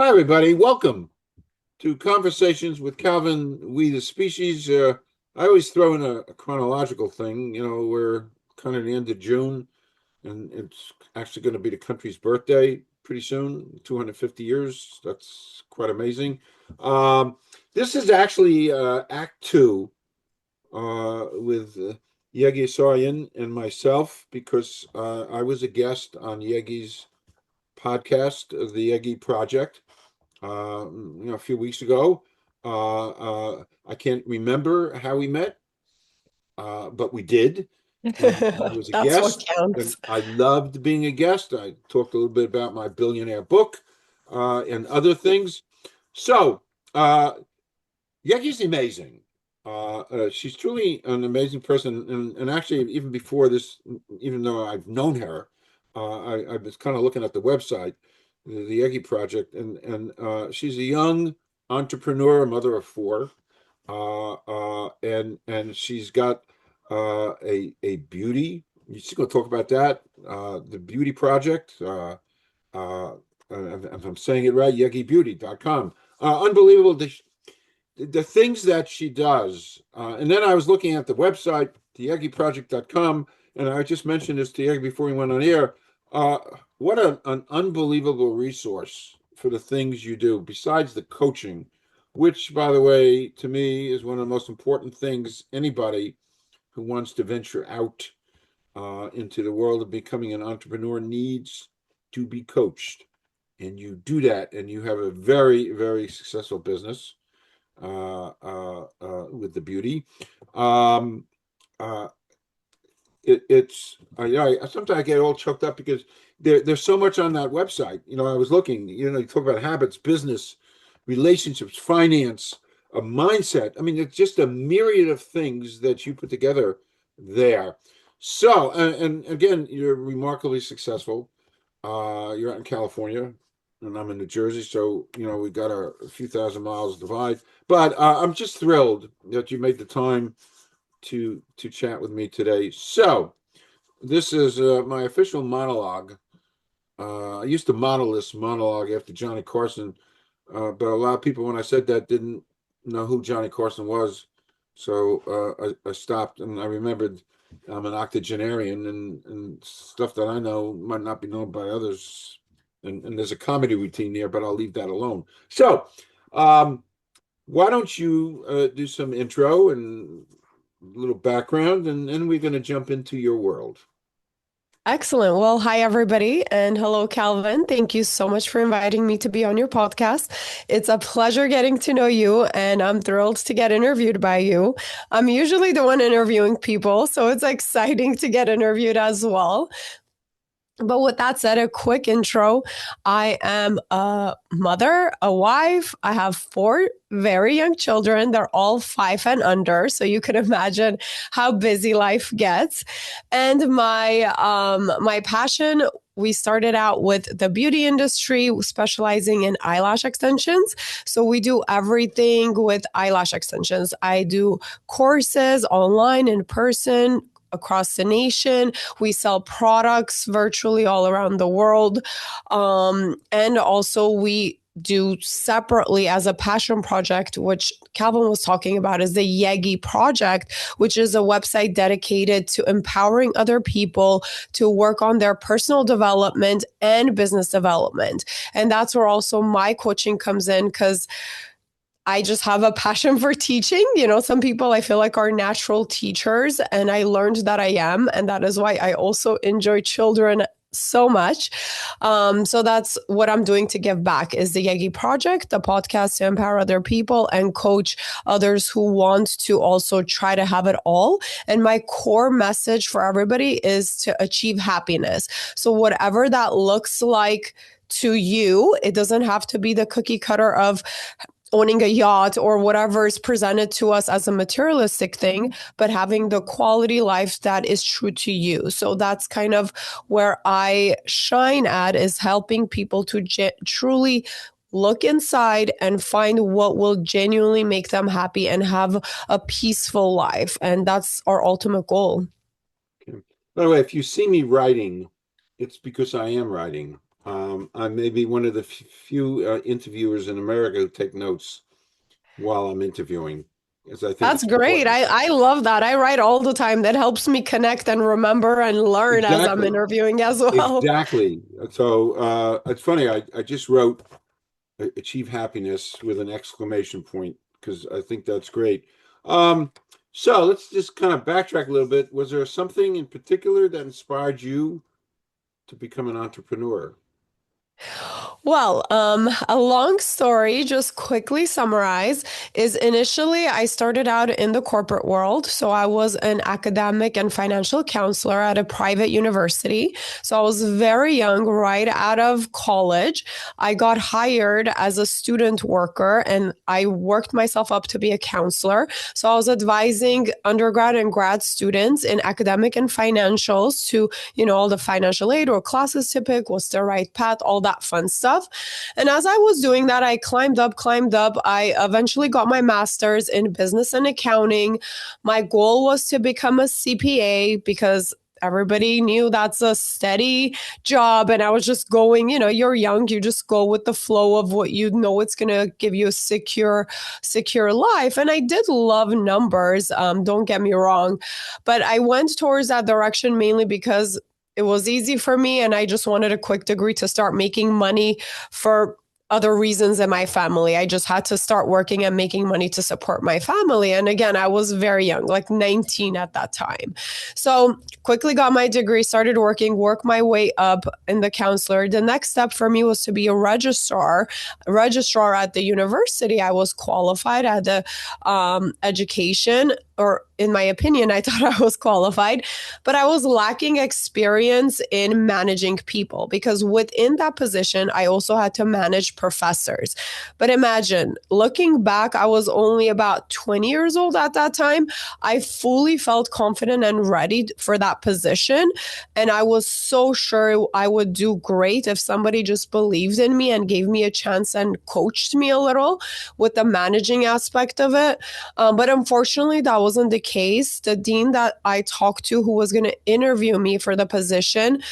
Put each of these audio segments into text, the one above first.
Hi, everybody. Welcome to Conversations with Calvin, We the Species. I always throw in a chronological thing. We're kind of the end of June, and it's actually going to be the country's birthday pretty soon, 250 years. That's quite amazing. Um, this is actually Act Two with Yegi Saryan and myself because I was a guest on Yegi's podcast, the Yegi Project a few weeks ago. I can't remember how we met, but we did. And I was a That's what guest, and counts. I loved being a guest. I talked a little bit about my billionaire book and other things. So, Yeki's amazing. She's truly an amazing person. And actually, even before this, even though I've known her, I was kind of looking at the website, the Yegi Project, and she's a young entrepreneur, a mother of four, and she's got a beauty. She's going to talk about that, the beauty project. Uh, if I'm saying it right, YegiBeauty.com. Unbelievable the things that she does. And then I was looking at the website, theyegiproject.com, and I just mentioned this to Yegi before we went on air. Uh, what an unbelievable resource for the things you do, besides the coaching, which, by the way, to me is one of the most important things anybody who wants to venture out into the world of becoming an entrepreneur needs to be coached. And you do that, and you have a very, very successful business with the beauty. Um, uh, it's sometimes I get all choked up because there's so much on that website. I was looking. You talk about habits, business, relationships, finance, a mindset. I mean, it's just a myriad of things that you put together there. So, and again, you're remarkably successful. You're out in California, and I'm in New Jersey, so we got a few thousand miles divide. But I'm just thrilled that you made the time to chat with me today. So this is my official monologue. I used to model this monologue after Johnny Carson, but a lot of people, when I said that, didn't know who Johnny Carson was. So I stopped, and I remembered I'm an octogenarian, and stuff that I know might not be known by others. And there's a comedy routine there, but I'll leave that alone. So, um, why don't you do some intro and a little background, and then we're going to jump into your world. Excellent. Well, hi, everybody. And hello, Calvin. Thank you so much for inviting me to be on your podcast. It's a pleasure getting to know you, and I'm thrilled to get interviewed by you. I'm usually the one interviewing people, so it's exciting to get interviewed as well. But with that said, a quick intro. I am a mother, a wife. I have four very young children. They're all 5 and under. So you can imagine how busy life gets. And my passion, we started out with the beauty industry, specializing in eyelash extensions. So we do everything with eyelash extensions. I do courses online, in person, across the nation. We sell products virtually all around the world. And also, we do separately as a passion project, which Calvin was talking about, is the Yegi Project, which is a website dedicated to empowering other people to work on their personal development and business development. And that's where also my coaching comes in, because I just have a passion for teaching. Some people I feel like are natural teachers, and I learned that I am. And that is why I also enjoy children so much. So that's what I'm doing to give back, is the Yegi Project, the podcast to empower other people and coach others who want to also try to have it all. And my core message for everybody is to achieve happiness. So whatever that looks like to you, it doesn't have to be the cookie cutter of owning a yacht or whatever is presented to us as a materialistic thing, but having the quality life that is true to you. So that's kind of where I shine at, is helping people to truly look inside and find what will genuinely make them happy and have a peaceful life. And that's our ultimate goal. Okay. By the way, if you see me writing, it's because I am writing. I may be one of the few interviewers in America who take notes while I'm interviewing, because I think That's it's great. important. I love that. I write all the time. That helps me connect and remember and learn as I'm Exactly. interviewing as well. Exactly. So it's funny. I just wrote achieve happiness with an exclamation point because I think that's great. Um, so let's just kind of backtrack a little bit. Was there something in particular that inspired you to become an entrepreneur? Well, a long story, just quickly summarize, is initially I started out in the corporate world. So I was an academic and financial counselor at a private university. So I was very young, right out of college. I got hired as a student worker and I worked myself up to be a counselor. So I was advising undergrad and grad students in academic and financials to, all the financial aid or classes to pick, what's the right path, all that fun stuff. And as I was doing that, I climbed up, climbed up. I eventually got my master's in business and accounting. My goal was to become a CPA because everybody knew that's a steady job. And I was just going, you're young, you just go with the flow of what you know it's going to give you a secure life. And I did love numbers. Don't get me wrong. But I went towards that direction mainly because it was easy for me and I just wanted a quick degree to start making money for other reasons in my family. I just had to start working and making money to support my family. And again, I was very young, like 19 at that time. So quickly got my degree, started working, worked my way up in the counselor. The next step for me was to be a registrar at the university. I was qualified at the education, or in my opinion, I thought I was qualified, but I was lacking experience in managing people because within that position, I also had to manage professors. But imagine looking back, I was only about 20 years old at that time. I fully felt confident and ready for that position. And I was so sure I would do great if somebody just believed in me and gave me a chance and coached me a little with the managing aspect of it. But unfortunately, that wasn't the case. The dean that I talked to, who was going to interview me for the position,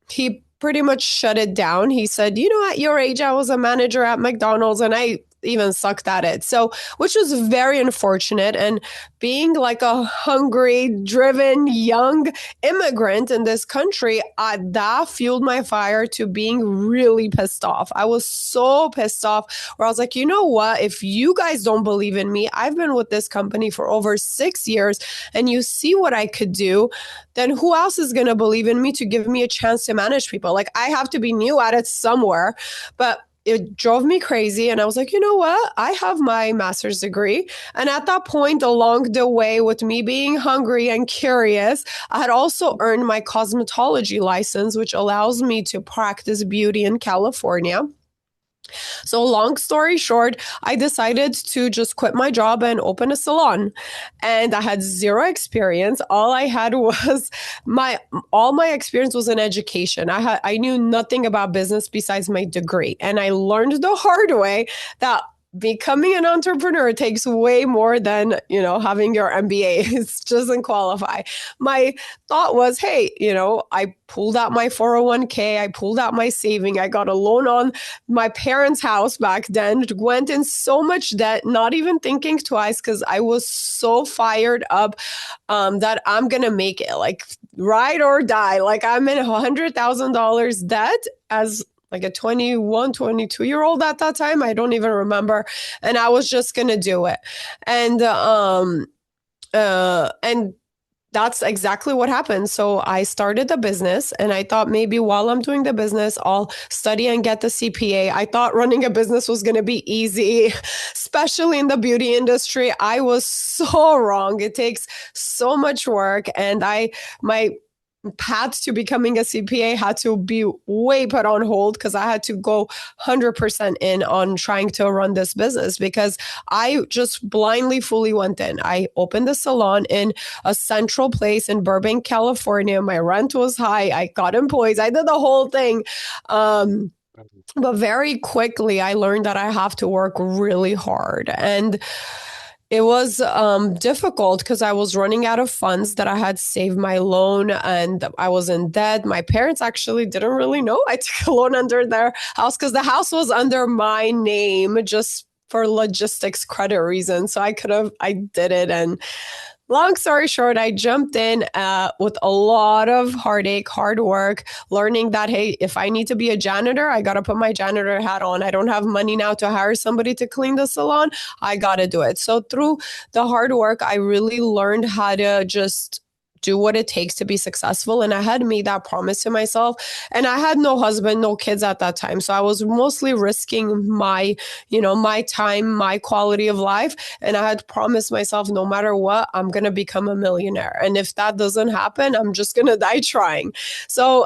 he pretty much shut it down. He said, at your age, I was a manager at McDonald's and I even sucked at it. So, which was very unfortunate. And being like a hungry, driven, young immigrant in this country, that fueled my fire to being really pissed off. I was so pissed off where I was like, you know what? If you guys don't believe in me, I've been with this company for over 6 years and you see what I could do, then who else is going to believe in me to give me a chance to manage people? Like I have to be new at it somewhere. But it drove me crazy. And I was like, you know what? I have my master's degree. And at that point, along the way, with me being hungry and curious, I had also earned my cosmetology license, which allows me to practice beauty in California. So, long story short, I decided to just quit my job and open a salon. And I had zero experience. All I had was all my experience was in education. I knew nothing about business besides my degree. And I learned the hard way that becoming an entrepreneur takes way more than, having your MBA. It doesn't qualify. My thought was, hey, I pulled out my 401k, I pulled out my saving, I got a loan on my parents' house back then, went in so much debt, not even thinking twice because I was so fired up that I'm going to make it, like ride or die. Like I'm in $100,000 debt as like a 21, 22-year-old at that time. I don't even remember. And I was just going to do it. And that's exactly what happened. So I started the business and I thought maybe while I'm doing the business, I'll study and get the CPA. I thought running a business was going to be easy, especially in the beauty industry. I was so wrong. It takes so much work. And my path to becoming a CPA had to be way put on hold because I had to go 100% in on trying to run this business because I just blindly fully went in. I opened a salon in a central place in Burbank, California. My rent was high. I got employees. I did the whole thing. But very quickly, I learned that I have to work really hard. And It was difficult because I was running out of funds that I had saved my loan and I was in debt. My parents actually didn't really know I took a loan under their house because the house was under my name just for logistics credit reasons. So I did it. And long story short, I jumped in with a lot of heartache, hard work, learning that, hey, if I need to be a janitor, I got to put my janitor hat on. I don't have money now to hire somebody to clean the salon. I got to do it. So through the hard work, I really learned how to just do what it takes to be successful. And I had made that promise to myself. And I had no husband, no kids at that time. So I was mostly risking my time, my quality of life. And I had promised myself, no matter what, I'm going to become a millionaire. And if that doesn't happen, I'm just going to die trying. So,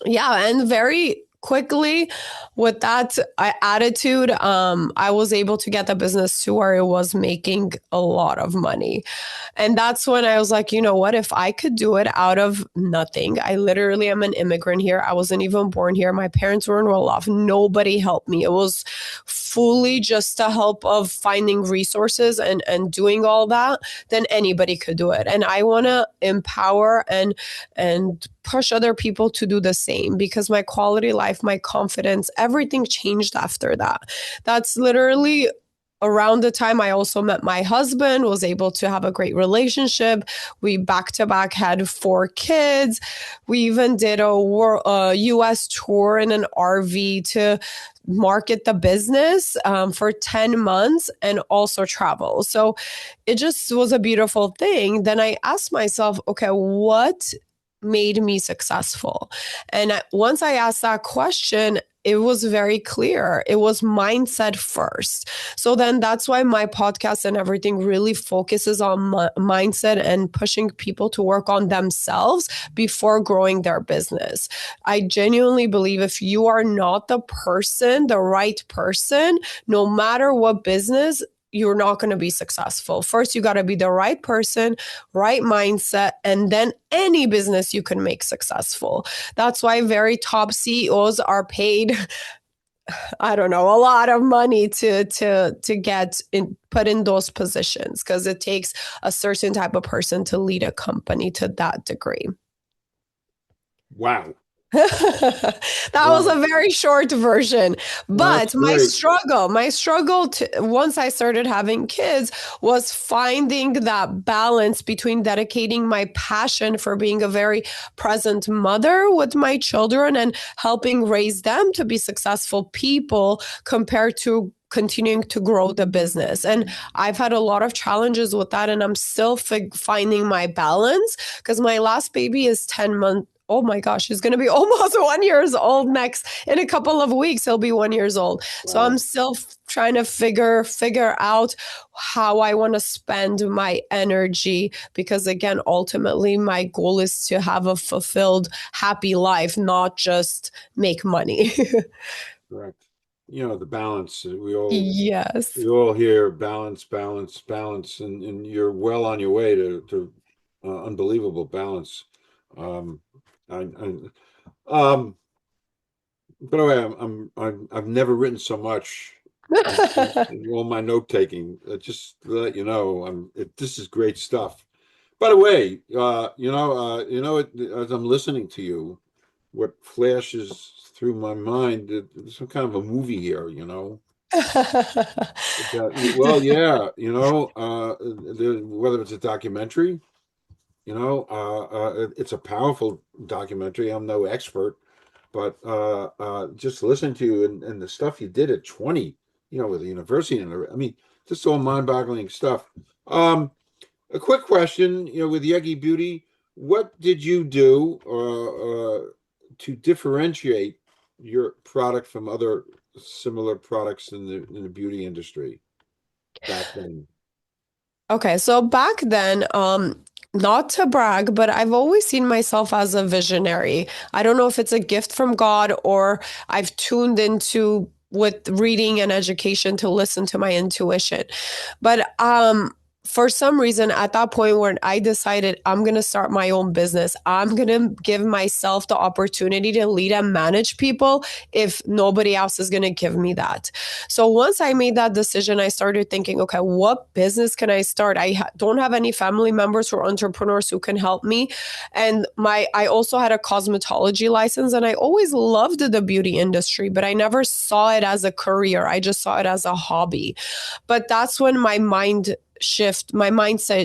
yeah, and very quickly with that attitude, I was able to get the business to where it was making a lot of money. And that's when I was like, you know what? If I could do it out of nothing, I literally am an immigrant here. I wasn't even born here. My parents weren't well off. Nobody helped me. It was fully just the help of finding resources and doing all that, then anybody could do it. And I want to empower and push other people to do the same because my quality life, my confidence, everything changed after that. That's literally around the time I also met my husband, was able to have a great relationship. We back to back had 4 kids. We even did a US tour in an RV to market the business for 10 months and also travel. So it just was a beautiful thing. Then I asked myself, okay, what made me successful? And once I asked that question, it was very clear. It was mindset first. So then that's why my podcast and everything really focuses on mindset and pushing people to work on themselves before growing their business. I genuinely believe if you are not the right person, no matter what business, you're not going to be successful. First, you got to be the right person, right mindset, and then any business you can make successful. That's why very top CEOs are paid, I don't know, a lot of money to get put in those positions because it takes a certain type of person to lead a company to that degree. Wow. That was Wow. a very short version. No, that's But great. my struggle once I started having kids was finding that balance between dedicating my passion for being a very present mother with my children and helping raise them to be successful people compared to continuing to grow the business. And I've had a lot of challenges with that, and I'm still finding my balance because my last baby is 10 months. Oh my gosh, he's going to be almost 1 year old next in a couple of weeks. He'll be 1 year old. So I'm Wow. still trying to figure out how I want to spend my energy because again, ultimately my goal is to have a fulfilled, happy life, not just make money. Correct. You know, the balance. We Yes. all hear balance, balance, balance, and you're well on your way to unbelievable balance. Um, I by the way, I've never written so much in all my note taking. Just to let you know, this is great stuff. By the way, as I'm listening to you, what flashes through my mind, there's some kind of a movie here, well, yeah, whether it's a documentary, it's a powerful documentary. I'm no expert, but just listening to you and the stuff you did at 20, with the university and I mean, just all mind-boggling stuff. A quick question, with Yegi Beauty, what did you do to differentiate your product from other similar products in the beauty industry back then? Okay, so back then, not to brag, but I've always seen myself as a visionary. I don't know if it's a gift from God or I've tuned into with reading and education to listen to my intuition. But for some reason, at that point when I decided I'm going to start my own business, I'm going to give myself the opportunity to lead and manage people if nobody else is going to give me that. So once I made that decision, I started thinking, okay, what business can I start? Don't have any family members who are entrepreneurs who can help me. And I also had a cosmetology license, and I always loved the beauty industry, but I never saw it as a career. I just saw it as a hobby. But that's when my mindset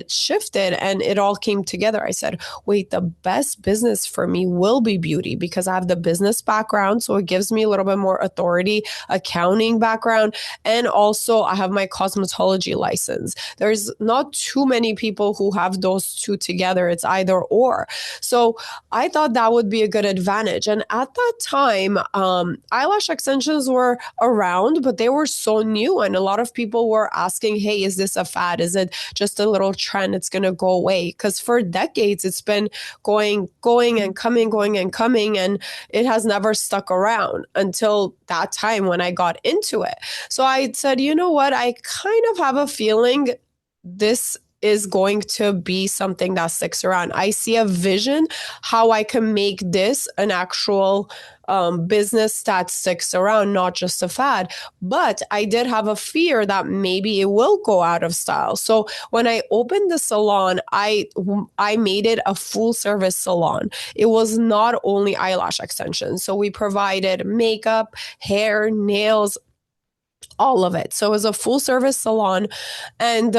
shifted and it all came together. I said, wait, the best business for me will be beauty because I have the business background. So it gives me a little bit more authority, accounting background. And also I have my cosmetology license. There's not too many people who have those two together. It's either or. So I thought that would be a good advantage. And at that time, eyelash extensions were around, but they were so new. And a lot of people were asking, hey, is this a fad? Is it just a little trend? It's going to go away. Because for decades, it's been going and coming, and it has never stuck around until that time when I got into it. So I said, you know what? I kind of have a feeling this is going to be something that sticks around. I see a vision how I can make this an actual business that sticks around, not just a fad. But I did have a fear that maybe it will go out of style. So when I opened the salon, I made it a full service salon. It was not only eyelash extensions. So we provided makeup, hair, nails, all of it. So it was a full service salon. And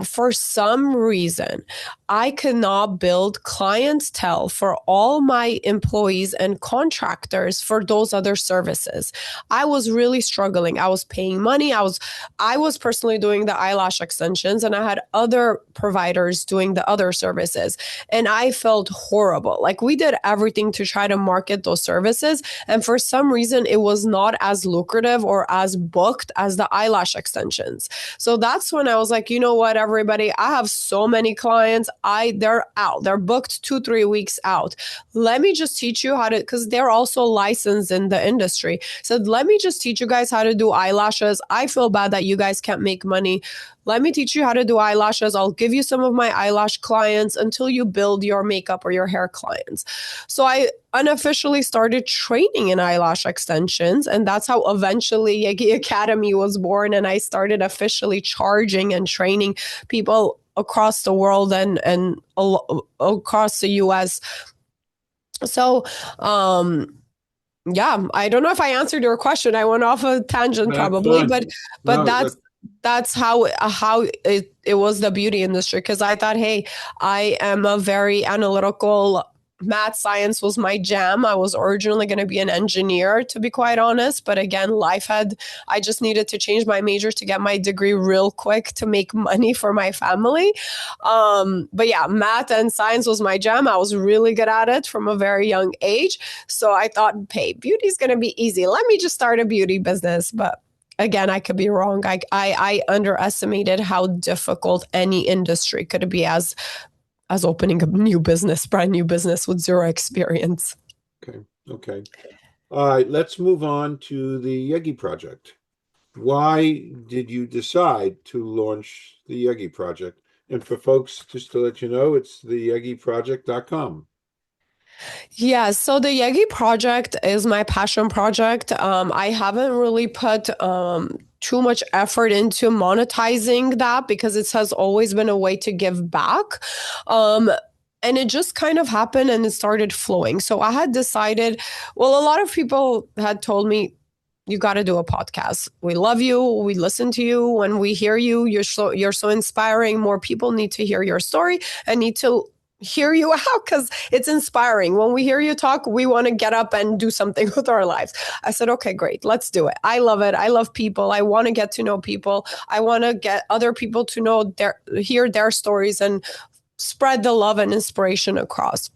for some reason, I could not build clientele for all my employees and contractors for those other services. I was really struggling. I was paying money. I was personally doing the eyelash extensions, and I had other providers doing the other services. And I felt horrible. Like, we did everything to try to market those services. And for some reason, it was not as lucrative or as booked as the eyelash extensions. So that's when I was like, you know what, everybody, I have so many clients. They're out. They're booked 2-3 weeks out. Let me just teach you how to, because they're also licensed in the industry. So let me just teach you guys how to do eyelashes. I feel bad that you guys can't make money. Let me teach you how to do eyelashes. I'll give you some of my eyelash clients until you build your makeup or your hair clients. So I unofficially started training in eyelash extensions. And that's how eventually Yegi Academy was born. And I started officially charging and training people across the world and across the US. So, yeah, I don't know if I answered your question. I went off a tangent probably, but No, that's how it was the beauty industry. Because I thought, hey, I am a very analytical. Math science was my jam. I was originally going to be an engineer, to be quite honest. But again, I just needed to change my major to get my degree real quick to make money for my family. But yeah, math and science was my jam. I was really good at it from a very young age. So I thought, hey, beauty's going to be easy. Let me just start a beauty business. But again, I could be wrong. I underestimated how difficult any industry could be as opening a brand new business with zero experience. Okay. All right, let's move on to the Yegi Project. Why did you decide to launch the Yegi Project? And for folks, just to let you know, it's the YegiProject.com. Yeah, so the Yegi project is my passion project. I haven't really put too much effort into monetizing that because it has always been a way to give back. And it just kind of happened and it started flowing. So I had decided, well, a lot of people had told me, you got to do a podcast. We love you. We listen to you. When we hear you, you're so inspiring. More people need to hear your story and need to hear you out because it's inspiring. When we hear you talk, we want to get up and do something with our lives. I said, okay, great. Let's do it. I love it. I love people. I want to get to know people. I want to get other people to hear their stories and spread the love and inspiration across.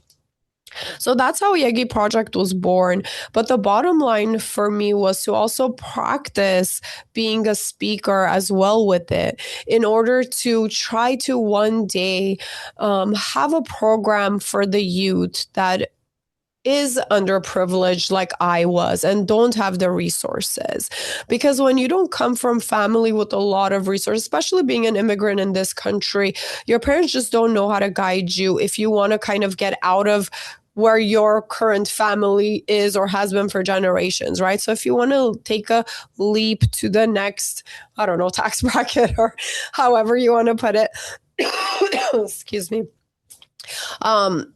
So that's how Yegi Project was born. But the bottom line for me was to also practice being a speaker as well with it in order to try to one day have a program for the youth that is underprivileged like I was and don't have the resources. Because when you don't come from family with a lot of resources, especially being an immigrant in this country, your parents just don't know how to guide you if you want to kind of get out of where your current family is or has been for generations, right? So if you want to take a leap to the next, I don't know, tax bracket or however you want to put it, excuse me,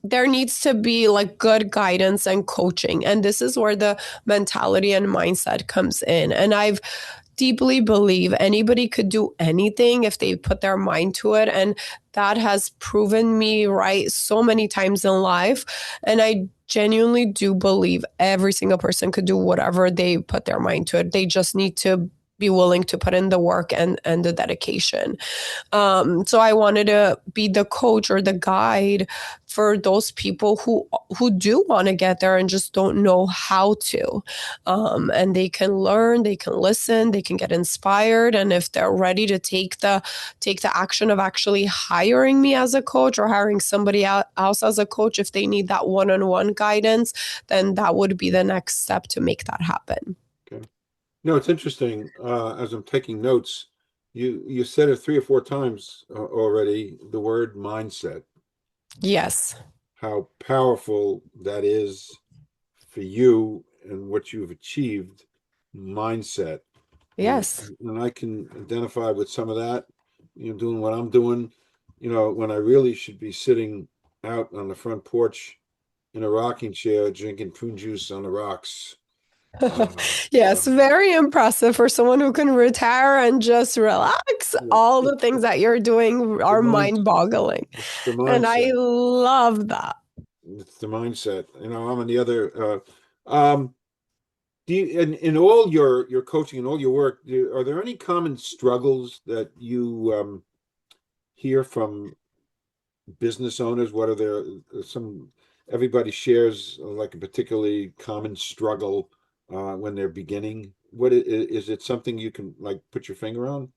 there needs to be like good guidance and coaching. And this is where the mentality and mindset comes in. And I've deeply believe anybody could do anything if they put their mind to it. And that has proven me right so many times in life. And I genuinely do believe every single person could do whatever they put their mind to it. They just need to be willing to put in the work and the dedication. So I wanted to be the coach or the guide for those people who do want to get there and just don't know how to. And they can learn, they can listen, they can get inspired, and if they're ready to take the action of actually hiring me as a coach or hiring somebody else as a coach, if they need that one-on-one guidance, then that would be the next step to make that happen. Okay. No, it's interesting. As I'm taking notes, you said it 3 or 4 times already, the word mindset, Yes. how powerful that is for you and what you've achieved, mindset. And, Yes. and I can identify with some of that, doing what I'm doing, when I really should be sitting out on the front porch in a rocking chair, drinking prune juice on the rocks. Yes, So, very impressive for someone who can retire and just relax. yeah, All the things that you're doing the are mind, mind-boggling. it's the And I mindset. love that. It's the mindset. I'm on the other. Do you, in all your coaching and all your work, are there any common struggles that you hear from business owners? What are there some everybody shares like a particularly common struggle when they're beginning? Is it something you can like put your finger on?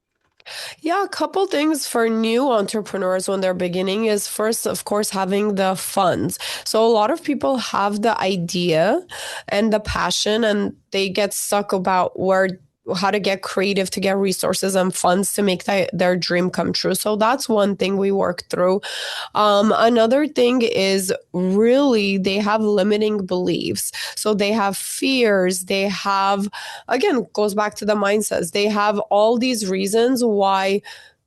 Yeah, a couple things for new entrepreneurs when they're beginning is first, of course, having the funds. So a lot of people have the idea and the passion, and they get stuck about how to get creative to get resources and funds to make their dream come true. So that's one thing we work through. Another thing is really they have limiting beliefs. So they have fears. They have, again, goes back to the mindsets. They have all these reasons why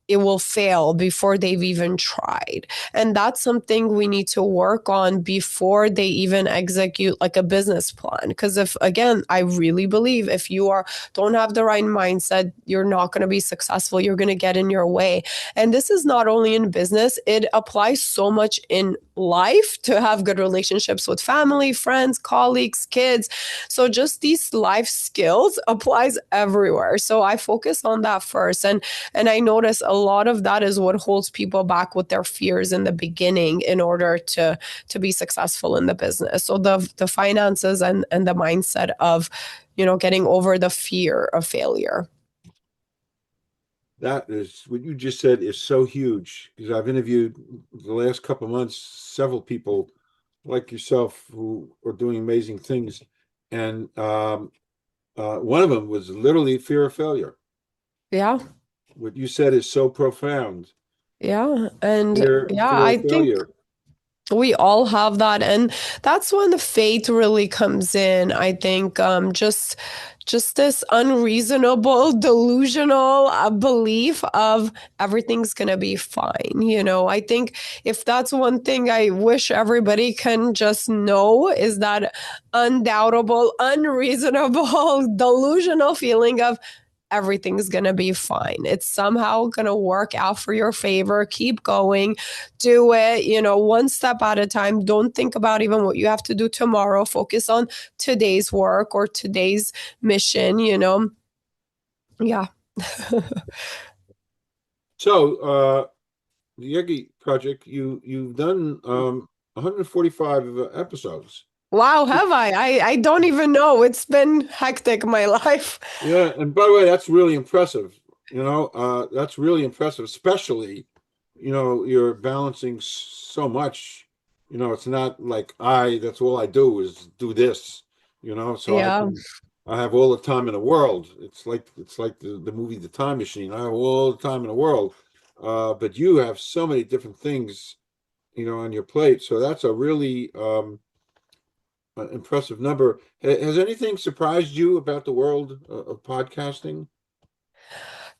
it will fail before they've even tried. And that's something we need to work on before they even execute like a business plan. Because if, again, I really believe if you don't have the right mindset, you're not going to be successful. You're going to get in your way. And this is not only in business, it applies so much in life to have good relationships with family, friends, colleagues, kids. So just these life skills applies everywhere. So I focus on that first. And I notice a lot of that is what holds people back with their fears in the beginning in order to be successful in the business. So the finances and the mindset of, getting over the fear of failure. That is what you just said is so huge because I've interviewed the last couple of months several people like yourself who are doing amazing things, and one of them was literally fear of failure. Yeah. What you said is so profound. Yeah. And yeah, Fear I of think failure. we all have that, and that's when the faith really comes in. I think just this unreasonable, delusional belief of everything's gonna be fine. I think if that's one thing I wish everybody can just know is that undoubtable, unreasonable, delusional feeling of everything's going to be fine. It's somehow going to work out for your favor. Keep going. Do it, one step at a time. Don't think about even what you have to do tomorrow. Focus on today's work or today's mission. Yeah. So, the Yegi Project, you've done 145 episodes. Wow, have I? I don't even know. It's been hectic, my life. Yeah, and by the way, that's really impressive. That's really impressive, especially, you're balancing so much It's not like that's all I do is do this, so Yeah. I have all the time in the world. It's like the movie The Time Machine. I have all the time in the world. But you have so many different things, on your plate. So that's a really impressive number. Has anything surprised you about the world of podcasting?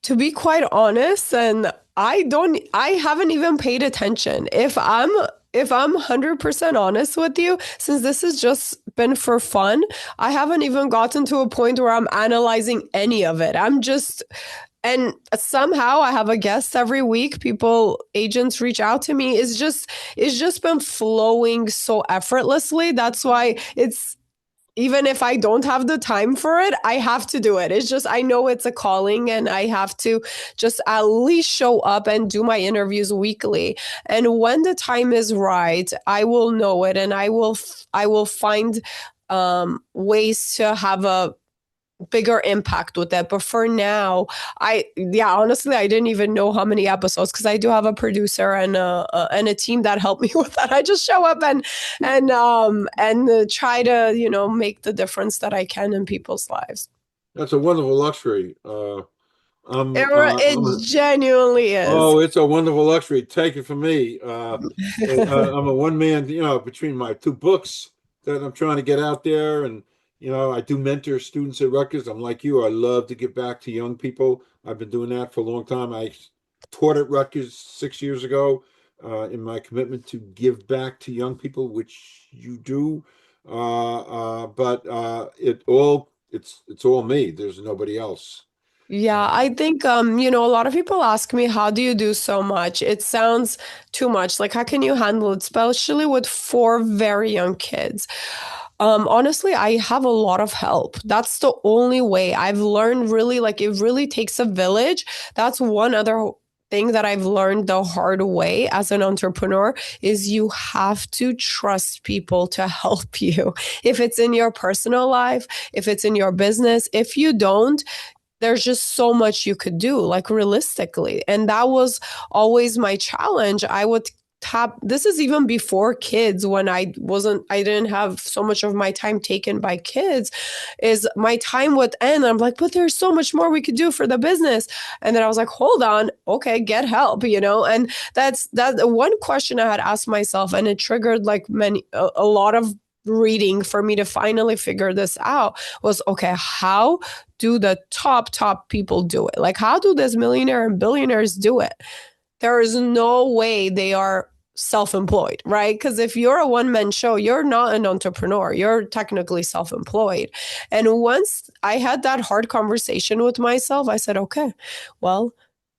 To be quite honest, and I haven't even paid attention. If I'm 100% honest with you, since this has just been for fun, I haven't even gotten to a point where I'm analyzing any of it. And somehow I have a guest every week. Agents reach out to me. It's just been flowing so effortlessly. That's why it's even if I don't have the time for it, I have to do it. It's just, I know it's a calling and I have to just at least show up and do my interviews weekly. And when the time is right, I will know it and I will find ways to have a bigger impact with it. But for now, yeah, honestly, I didn't even know how many episodes because I do have a producer and a team that help me with that. I just show up and try to make the difference that I can in people's lives. That's a wonderful luxury. It, I'm, it I'm genuinely is. Oh, it's a wonderful luxury. Take it from me. I'm a one man, between my two books that I'm trying to get out there. And, I do mentor students at Rutgers. I'm like you. I love to give back to young people. I've been doing that for a long time. I taught at Rutgers 6 years ago in my commitment to give back to young people, which you do. But it's all me. There's nobody else. Yeah, I think a lot of people ask me, how do you do so much? It sounds too much. Like, how can you handle it, especially with four very young kids? Honestly, I have a lot of help. That's the only way I've learned really, like, it really takes a village. That's one other thing that I've learned the hard way as an entrepreneur is you have to trust people to help you. If it's in your personal life, if it's in your business, if you don't, there's just so much you could do, like realistically. And that was always my challenge. I would tap, this is even before kids, when I didn't have so much of my time taken by kids, is my time would end. I'm like, but there's so much more we could do for the business. And then I was like, hold on, okay, get help. And that one question I had asked myself, and it triggered like a lot of reading for me to finally figure this out was, okay, how do the top people do it? Like, how do these millionaire and billionaires do it? There is no way they are self-employed, right? Because if you're a one-man show, you're not an entrepreneur. You're technically self-employed. And once I had that hard conversation with myself, I said, okay, well,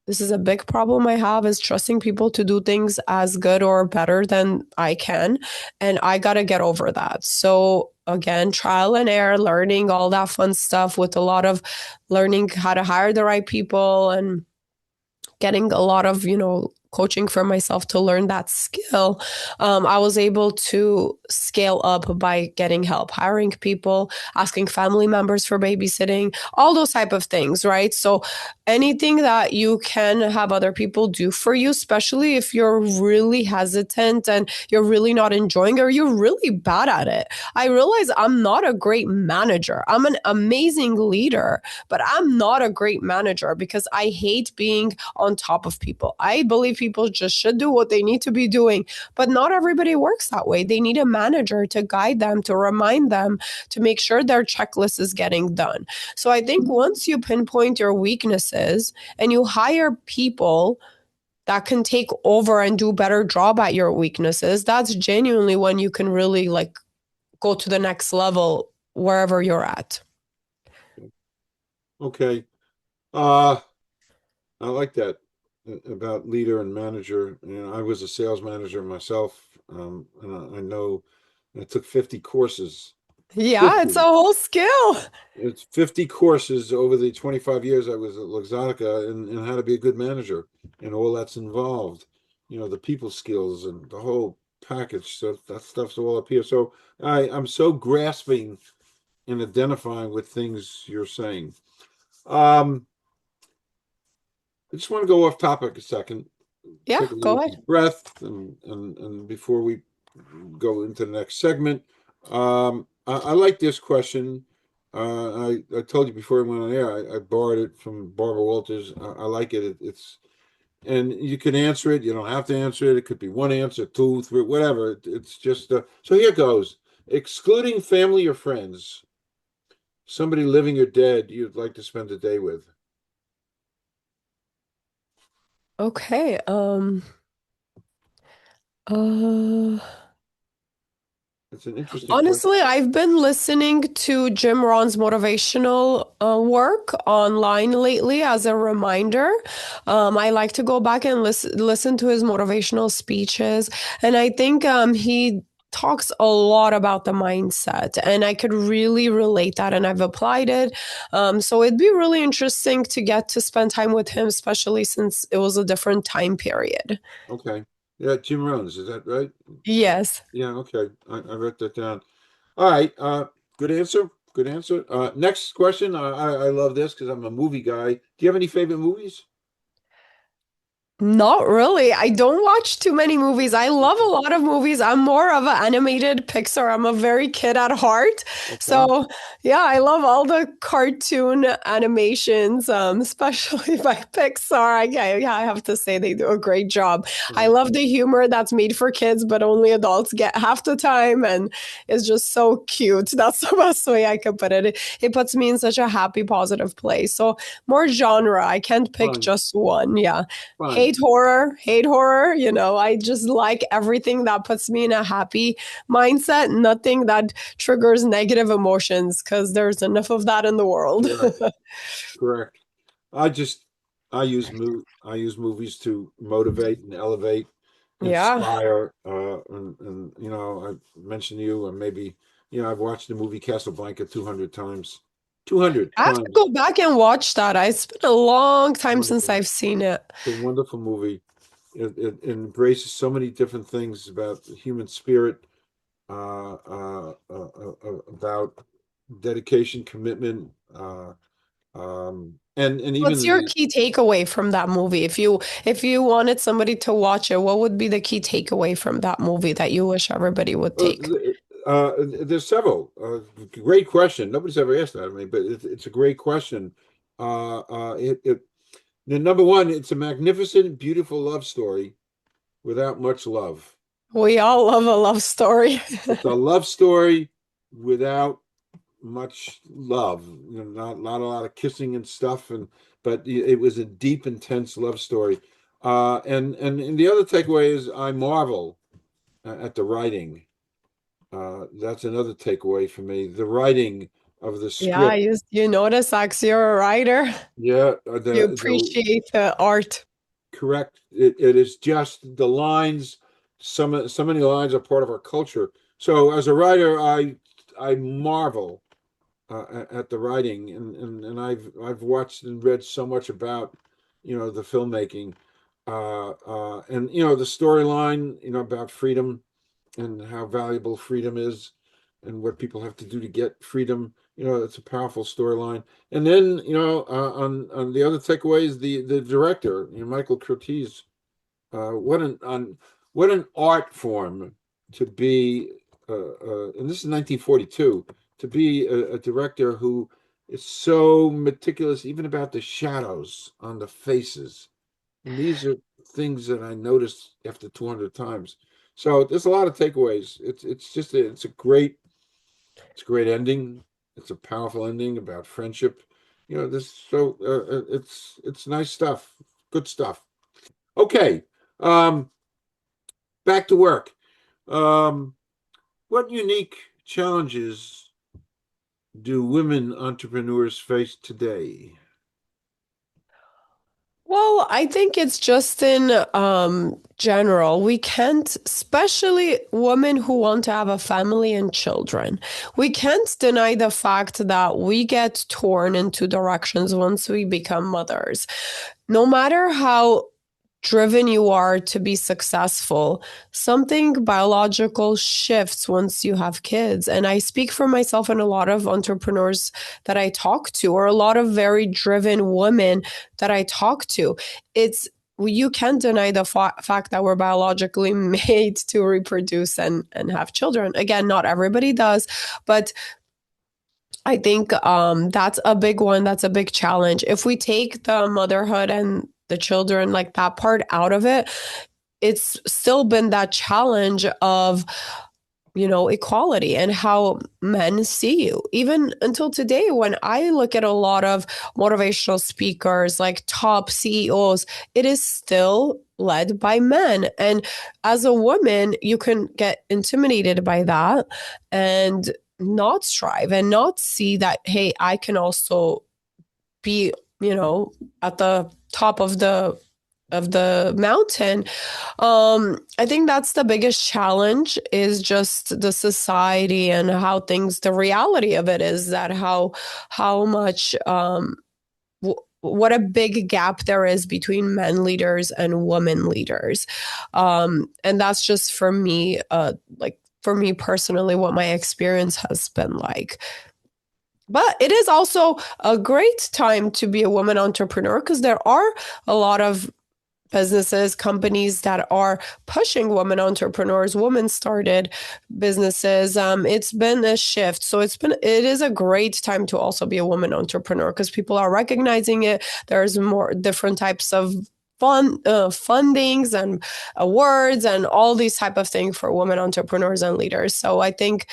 this is a big problem I have is trusting people to do things as good or better than I can. And I got to get over that. So again, trial and error, learning all that fun stuff with a lot of learning how to hire the right people and getting a lot of, coaching for myself to learn that skill. I was able to scale up by getting help, hiring people, asking family members for babysitting, all those type of things, right? So anything that you can have other people do for you, especially if you're really hesitant and you're really not enjoying it or you're really bad at it. I realize I'm not a great manager. I'm an amazing leader, but I'm not a great manager because I hate being on top of people. I believe people just should do what they need to be doing, but not everybody works that way. They need a manager to guide them, to remind them, to make sure their checklist is getting done. So I think once you pinpoint your weaknesses and you hire people that can take over and do a better job at your weaknesses, that's genuinely when you can really like go to the next level wherever you're at. Okay. Uh, I like that about leader and manager. I was a sales manager myself, and I know I took 50 courses. Yeah, it's a 50. whole skill. It's 50 courses over the 25 years I was at Luxottica and how to be a good manager and all that's involved. The people skills and the whole package. So that stuff's all up here. So I'm so grasping and identifying with things you're saying. Um, I just want to go off topic a second, Yeah, take a go little ahead. deep breath, and before we go into the next segment. I like this question. I told you before I went on air, I borrowed it from Barbara Walters. I like it. It's and you can answer it. You don't have to answer it. It could be one answer, two, three, whatever. It's just so here goes. Excluding family or friends, somebody living or dead you'd like to spend a day with. Okay. Uh, It's an interesting question. Honestly, I've been listening to Jim Rohn's motivational work online lately as a reminder. I like to go back and listen to his motivational speeches, and I think he talks a lot about the mindset, and I could really relate that, and I've applied it. So it'd be really interesting to get to spend time with him, especially since it was a different time period. Okay. Yeah, Jim Rohns, is that right? Yes. Yeah, okay. I wrote that down. All right. Good answer. Good answer. Next question. I love this because I'm a movie guy. Do you have any favorite movies? Not really. I don't watch too many movies. I love a lot of movies. I'm more of an animated Pixar. I'm a very kid at heart. Okay. So, yeah, I love all the cartoon animations, especially by Pixar. I have to say they do a great job. I Right. love the humor that's made for kids, but only adults get half the time. And it's just so cute. That's the best way I could put it. It puts me in such a happy, positive place. So, more genre. I can't pick Fine. just one. Yeah. Fine. Hate horror. I just like everything that puts me in a happy mindset, nothing that triggers negative emotions, because there's enough of that in the world. Correct. Correct. I just I use movies to motivate and elevate, Yeah. inspire. And I mentioned you, and maybe I've watched the movie Casablanca 200 times. 200 I have to times. go back and watch that. It's been a long time since Wonderful. I've seen it. It's a wonderful movie. It embraces so many different things about the human spirit, about dedication, commitment, and even What's your the key takeaway from that movie? If you wanted somebody to watch it, what would be the key takeaway from that movie that you wish everybody would uh, take? there's several. Great question. Nobody's ever asked that of me, but it's a great question. The number one, it's a magnificent, beautiful love story without much love. We all love a love story. It's a love story without much love. Not a lot of kissing and stuff, but it was a deep, intense love story. And the other takeaway is I marvel at the writing. That's another takeaway for me. The writing of the Yeah, script. you notice, Ax, you're a writer. Yeah, You the appreciate the art. correct. It is just the lines. So many lines are part of our culture. So as a writer, I marvel at the writing, and I've watched and read so much about the filmmaking, and the storyline, about freedom and how valuable freedom is, and what people have to do to get freedom. It's a powerful storyline. And then on the other takeaways, the director, Michael Curtiz, what an art form to be, and this is 1942, to be a director who is so meticulous, even about the shadows on the faces. And these are things that I noticed after 200 times. So there's a lot of takeaways. It's a great ending. It's a powerful ending about friendship. It's nice stuff. Good stuff. Okay. Um, Back to work. Um, what unique challenges do women entrepreneurs face today? Well, I think it's just in general. We can't, especially women who want to have a family and children, we can't deny the fact that we get torn into directions once we become mothers. No matter how driven you are to be successful, something biological shifts once you have kids. And I speak for myself and a lot of entrepreneurs that I talk to, or a lot of very driven women that I talk to. It's you can't deny the fact that we're biologically made to reproduce and have children. Again, not everybody does, but I think that's a big one. That's a big challenge. If we take the motherhood and the children, like that part out of it, it's still been that challenge of equality and how men see you. Even until today, when I look at a lot of motivational speakers, like top CEOs, it is still led by men. And as a woman, you can get intimidated by that and not strive and not see that, hey, I can also be, at the top of the mountain. I think that's the biggest challenge, is just the society and how things, the reality of it is that how much what a big gap there is between men leaders and women leaders. And that's just for me, like for me personally, what my experience has been like. But it is also a great time to be a woman entrepreneur, because there are a lot of businesses, companies that are pushing women entrepreneurs, women started businesses. It's been a shift. So it is a great time to also be a woman entrepreneur, because people are recognizing it. There's more different types of fundings and awards and all these type of things for women entrepreneurs and leaders. So I think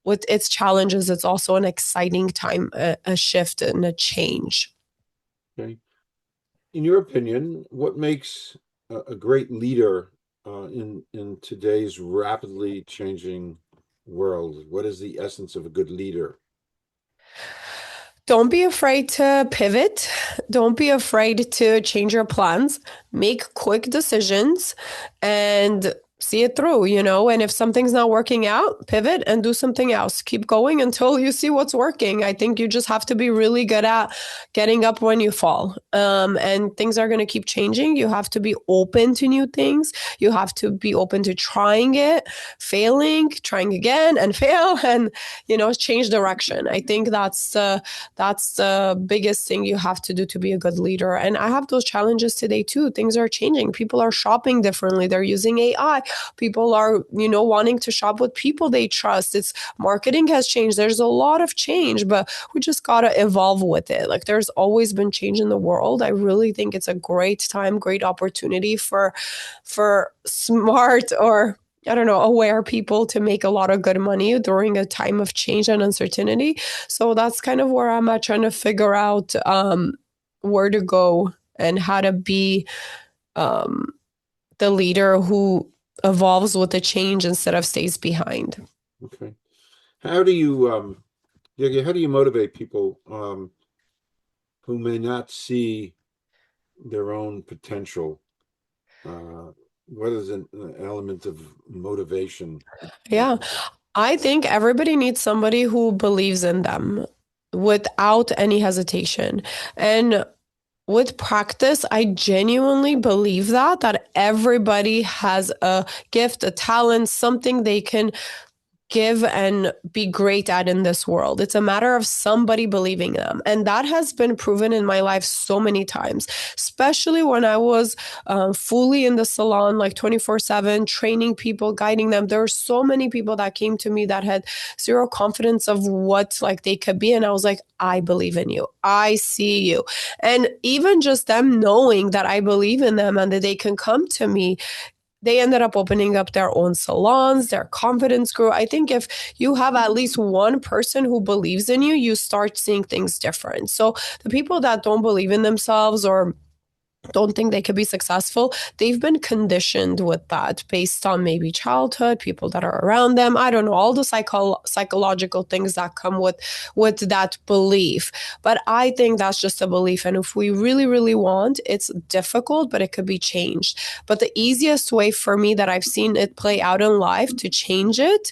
with its challenges, it's also an exciting time, a shift and a change. Okay. In your opinion, what makes a great leader in today's rapidly changing world? What is the essence of a good leader? Don't be afraid to pivot. Don't be afraid to change your plans. Make quick decisions and see it through, And if something's not working out, pivot and do something else. Keep going until you see what's working. I think you just have to be really good at getting up when you fall. And things are going to keep changing. You have to be open to new things. You have to be open to trying it, failing, trying again and fail, and, change direction. I think that's the biggest thing you have to do to be a good leader. And I have those challenges today too. Things are changing. People are shopping differently. They're using AI. People are, wanting to shop with people they trust. It's marketing has changed. There's a lot of change, but we just got to evolve with it. Like there's always been change in the world. I really think it's a great time, great opportunity for smart, or I don't know, aware people to make a lot of good money during a time of change and uncertainty. So that's kind of where I'm at, trying to figure out where to go and how to be the leader who evolves with the change instead of stays behind. Okay. How do you, Yegi, how do you motivate people who may not see their own potential? What is an element of motivation? Yeah. I think everybody needs somebody who believes in them without any hesitation. And with practice, I genuinely believe that everybody has a gift, a talent, something they can give and be great at in this world. It's a matter of somebody believing them. And that has been proven in my life so many times, especially when I was fully in the salon, like 24/7, training people, guiding them. There were so many people that came to me that had zero confidence of what like they could be. And I was like, I believe in you. I see you. And even just them knowing that I believe in them and that they can come to me, they ended up opening up their own salons, their confidence grew. I think if you have at least one person who believes in you, you start seeing things different. So the people that don't believe in themselves or don't think they could be successful, they've been conditioned with that based on maybe childhood, people that are around them. I don't know, all the psychological things that come with that belief. But I think that's just a belief. And if we really, really want, it's difficult, but it could be changed. But the easiest way for me that I've seen it play out in life to change it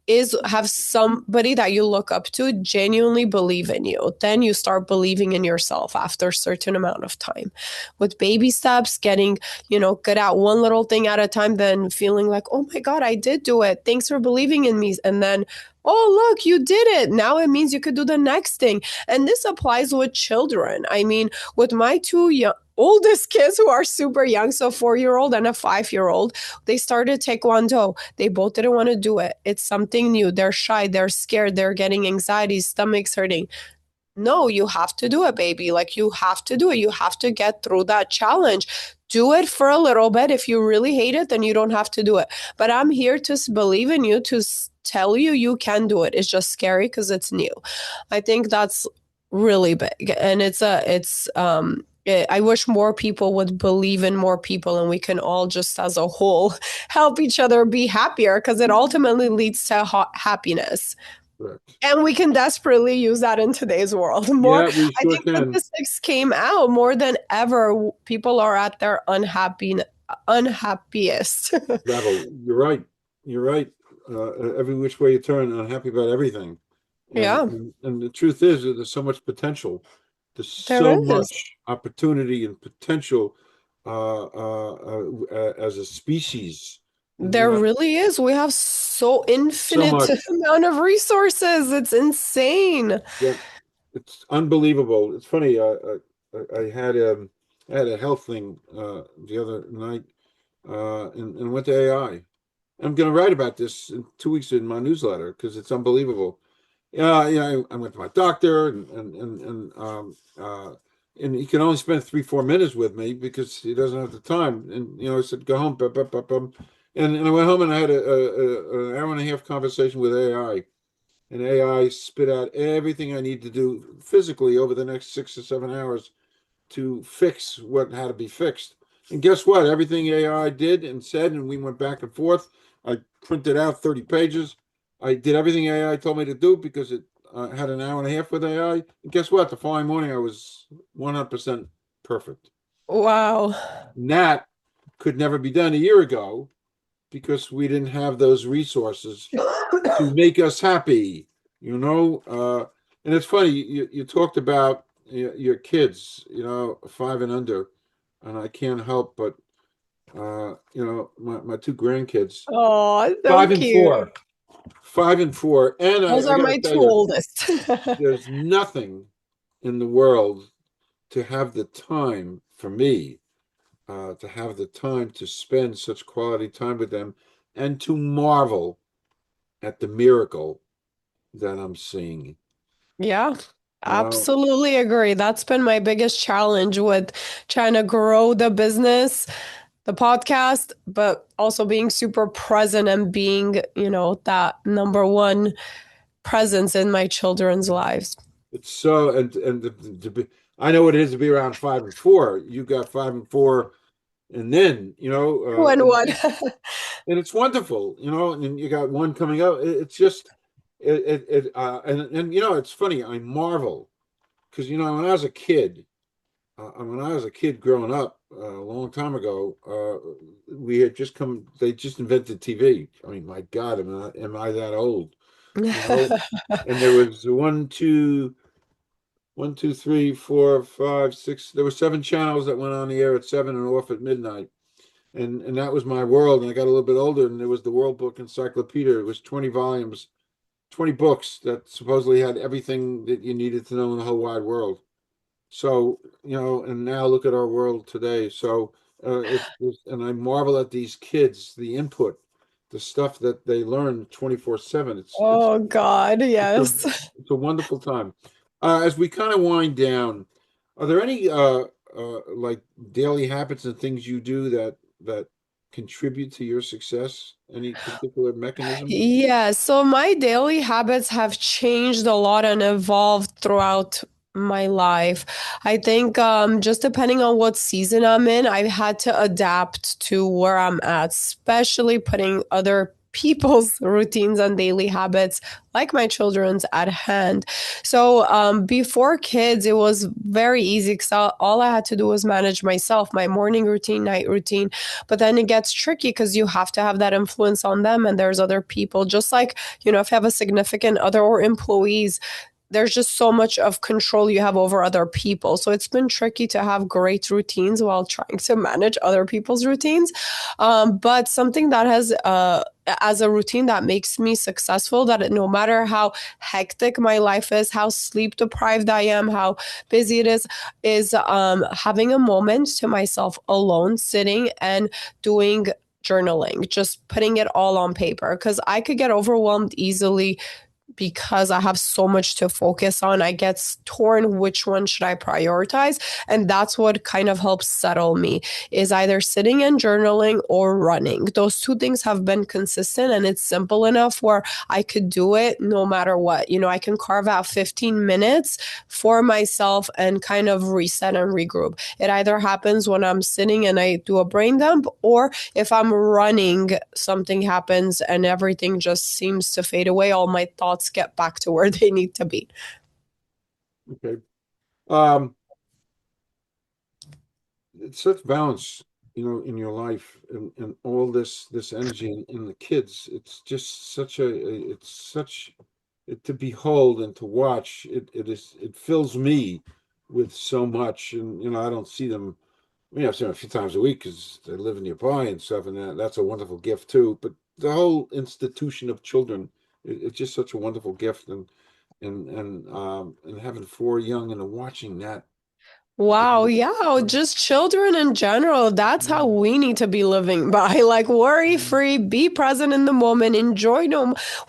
is have somebody that you look up to genuinely believe in you. Then you start believing in yourself after a certain amount of time. With baby steps, getting, good at one little thing at a time, then feeling like, oh my God, I did do it. Thanks for believing in me. And then Oh, look, you did it. Now it means you could do the next thing. And this applies with children. I mean, with my two oldest kids who are super young, so 4-year-old and a 5-year-old, they started Taekwondo. They both didn't want to do it. It's something new. They're shy, they're scared, they're getting anxiety, stomachs hurting. No, you have to do it, baby. Like you have to do it. You have to get through that challenge. Do it for a little bit. If you really hate it, then you don't have to do it. But I'm here to believe in you, to tell you you can do it. It's just scary because it's new. I think that's really big. And I wish more people would believe in more people and we can all just as a whole help each other be happier because it ultimately leads to happiness. Correct. And we can desperately use that in today's world. Yeah, we I sure think can. statistics came out more than ever. People are at their unhappiest. Level. You're right. You're right. Every which way you turn, unhappy about everything. And, Yeah, and the truth is that there's so much potential. There's there so is. much opportunity and potential as a species. And There really is. We have so so infinite much. amount of resources. It's insane. Yeah, it's unbelievable. It's funny. I had a health thing the other night, and went to AI. I'm going to write about this in 2 weeks in my newsletter because it's unbelievable. Yeah, I went to my doctor, and he can only spend 3-4 minutes with me because he doesn't have the time. And I said, go home, and I went home and I had an hour and a half conversation with AI, and AI spit out everything I need to do physically over the next 6 or 7 hours to fix what had to be fixed. And guess what? Everything AI did and said, and we went back and forth. I printed out 30 pages. I did everything AI told me to do because it had an hour and a half with AI. And guess what? The following morning, I was 100% perfect. Wow. And that could never be done a year ago because we didn't have those resources to make us happy, and it's funny, you talked about your kids, 5 and under, and I can't help but, my two grandkids, Oh, so five and cute. four, 5 and 4. And Those I are got to my tell two you, oldest. there's nothing in the world to have the time for me, to have the time to spend such quality time with them and to marvel at the miracle that I'm seeing. Yeah, You know, absolutely agree. That's been my biggest challenge with trying to grow the business, the podcast, but also being super present and being, that number one presence in my children's lives. it's so and to be, I know what it is to be around 5 and 4. You got 5 and 4, and then When what? and it's wonderful, and you got one coming up. It's just and it's funny. I marvel because when I was a kid growing up a long time ago, we had just come. They just invented TV. I mean, my God, am I that old? You know, and there was one, two, three, four, five, six. There were 7 channels that went on the air at 7 and off at midnight, and that was my world. And I got a little bit older, and there was the World Book Encyclopedia. It was 20 volumes, 20 books that supposedly had everything that you needed to know in the whole wide world. So, and now look at our world today. So, and I marvel at these kids, the input, the stuff that they learn 24/7. Oh God, It's a yes. it's a wonderful time. As we kind of wind down, are there any like daily habits and things you do that contribute to your success? Any particular mechanism? Yeah, so my daily habits have changed a lot and evolved throughout my life. I think just depending on what season I'm in, I've had to adapt to where I'm at, especially putting other people's routines and daily habits like my children's at hand. So before kids, it was very easy because all I had to do was manage myself, my morning routine, night routine. But then it gets tricky because you have to have that influence on them, and there's other people. Just like, if you have a significant other or employees, there's just so much of control you have over other people. So it's been tricky to have great routines while trying to manage other people's routines. But something that has as a routine that makes me successful, that no matter how hectic my life is, how sleep deprived I am, how busy it is having a moment to myself alone, sitting and doing journaling, just putting it all on paper, because I could get overwhelmed easily because I have so much to focus on. I get torn which one should I prioritize, and that's what kind of helps settle me, is either sitting and journaling or running. Those two things have been consistent, and it's simple enough where I could do it no matter what. I can carve out 15 minutes for myself and kind of reset and regroup. It either happens when I'm sitting and I do a brain dump, or if I'm running, something happens and everything just seems to fade away. All my thoughts get back to where they need to be. Okay. Um, it's such balance, in your life, and all this energy in the kids. It's just it's such to behold and to watch. It fills me with so much, and I don't see them. I've seen them a few times a week because they live nearby and stuff, and that's a wonderful gift too. But the whole institution of children, it's just such a wonderful gift, and having four young and watching that. Wow, yeah, just children in general. That's how we need to be living by. Like, worry free, be present in the moment, enjoy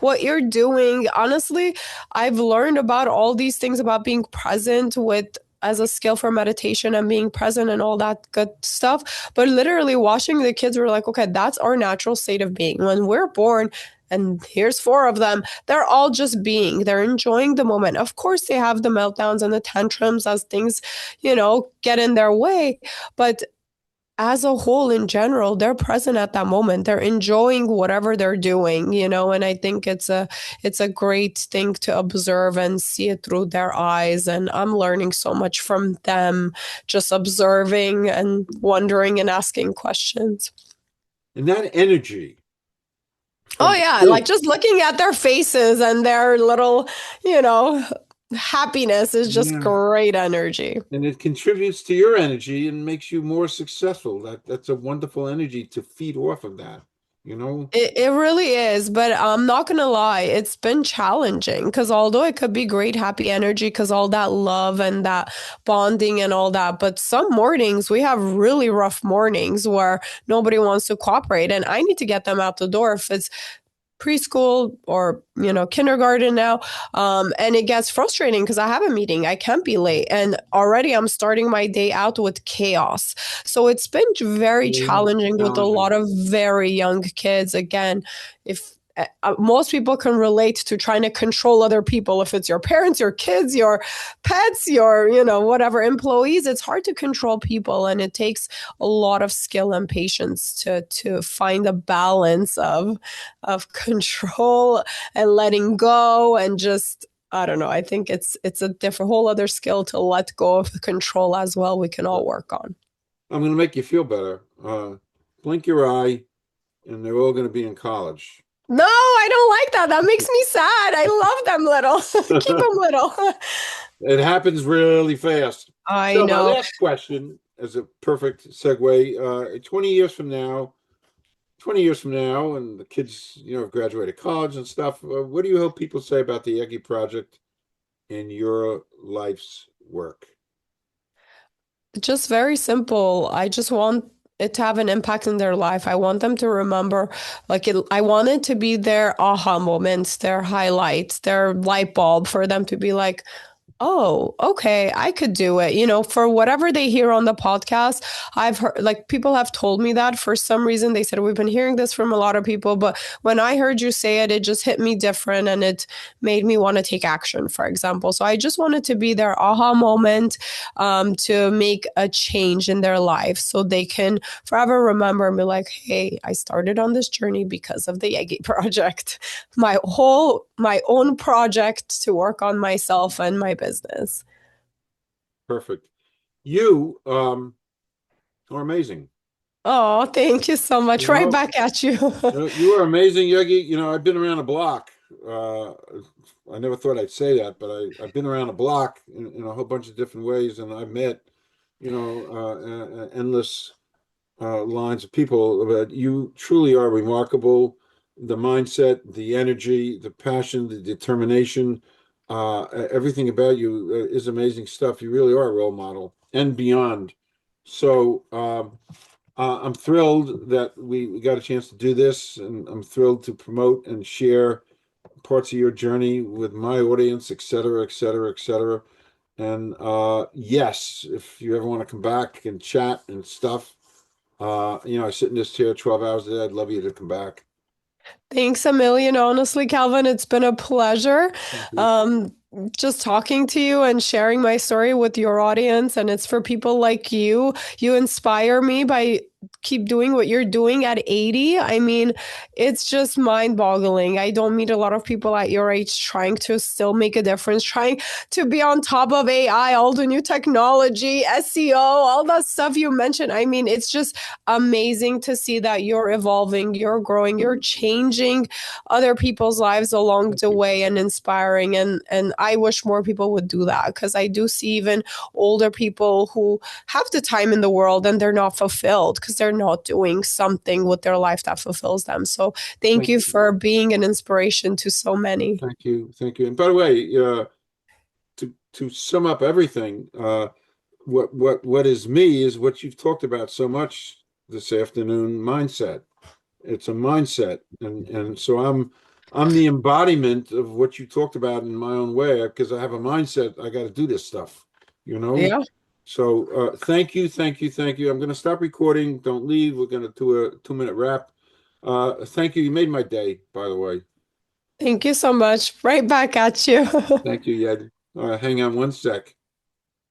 what you're doing. Honestly, I've learned about all these things about being present with as a skill for meditation and being present and all that good stuff. But literally, watching the kids, were like, okay, that's our natural state of being. When we're born, and here's four of them, they're all just being, they're enjoying the moment. Of course, they have the meltdowns and the tantrums as things get in their way. But as a whole, in general, they're present at that moment. They're enjoying whatever they're doing. And I think it's a great thing to observe and see it through their eyes. And I'm learning so much from them, just observing and wondering and asking questions. And that energy Oh, from the yeah. Like kids, just looking at their faces and their little, you know, happiness is just yeah, great energy. and it contributes to your energy and makes you more successful. That's a wonderful energy to feed off of that, you know. It really is, but I'm not gonna lie, it's been challenging because although it could be great, happy energy, because all that love and that bonding and all that, but some mornings we have really rough mornings where nobody wants to cooperate, and I need to get them out the door if it's preschool or kindergarten now, and it gets frustrating because I have a meeting, I can't be late, and already I'm starting my day out with chaos. So it's been very Yeah, challenging with a challenging. lot of very young kids. Again, if most people can relate to trying to control other people, if it's your parents, your kids, your pets, your whatever employees, it's hard to control people, and it takes a lot of skill and patience to find a balance of control and letting go, and just I don't know. I think it's a different whole other skill to let go of the control as well. We can all work on. I'm going to make you feel better. Blink your eye, and they're all going to be in college. No, I don't like that. That makes me sad. I love them little. Keep them little. It happens really fast. I So my know. last question, as a perfect segue, 20 years from now, 20 years from now, and the kids, have graduated college and stuff, what do you hope people say about the Yegi Project in your life's work? Just very simple. I just want it to have an impact in their life. I want them to remember, like I want it to be their aha moments, their highlights, their light bulb, for them to be like, oh, okay, I could do it. For whatever they hear on the podcast, I've heard, like, people have told me that for some reason. They said, we've been hearing this from a lot of people, but when I heard you say it, it just hit me different and it made me want to take action, for example. So I just wanted to be their aha moment, to make a change in their life so they can forever remember and be like, hey, I started on this journey because of the Yegi Project, my own project to work on myself and my business. Perfect. You are amazing. Oh, thank you so You much. Right know, back at you. you are amazing, Yogi. I've been around a block. Uh, I never thought I'd say that, but I've been around a block in a whole bunch of different ways, and I've met, endless lines of people. But you truly are remarkable. the mindset, the energy, the passion, the determination, everything about you is amazing stuff. You really are a role model and beyond. So I'm thrilled that we got a chance to do this, and I'm thrilled to promote and share parts of your journey with my audience, et cetera, et cetera, et cetera. And yes, if you ever want to come back and chat and stuff, I sit in this chair 12 hours a day. I'd love you to come back. Thanks a million. Honestly, Calvin, it's been a pleasure. Thank you. Um, just talking to you and sharing my story with your audience. And it's for people like you. You inspire me by keep doing what you're doing at 80. I mean, it's just mind-boggling. I don't meet a lot of people at your age trying to still make a difference, trying to be on top of AI, all the new technology, SEO, all that stuff you mentioned. I mean, it's just amazing to see that you're evolving, you're growing, you're changing other people's lives along Thank the you. way and inspiring. And I wish more people would do that because I do see even older people who have the time in the world and they're not fulfilled because they're not doing something with their life that fulfills them. So thank Thank you you. for being an inspiration to so many. Thank you. Thank you. And by the way, to sum up everything, what is me is what you've talked about so much this afternoon, mindset. It's a mindset, and so I'm the embodiment of what you talked about in my own way because I have a mindset. I got to do this stuff, you know. Yeah. So thank you, thank you, thank you. I'm going to stop recording. Don't leave. We're going to do a 2-minute wrap. Thank you. You made my day, by the way. Thank you so much. Right back at you. Thank you, Yed. Hang on one sec.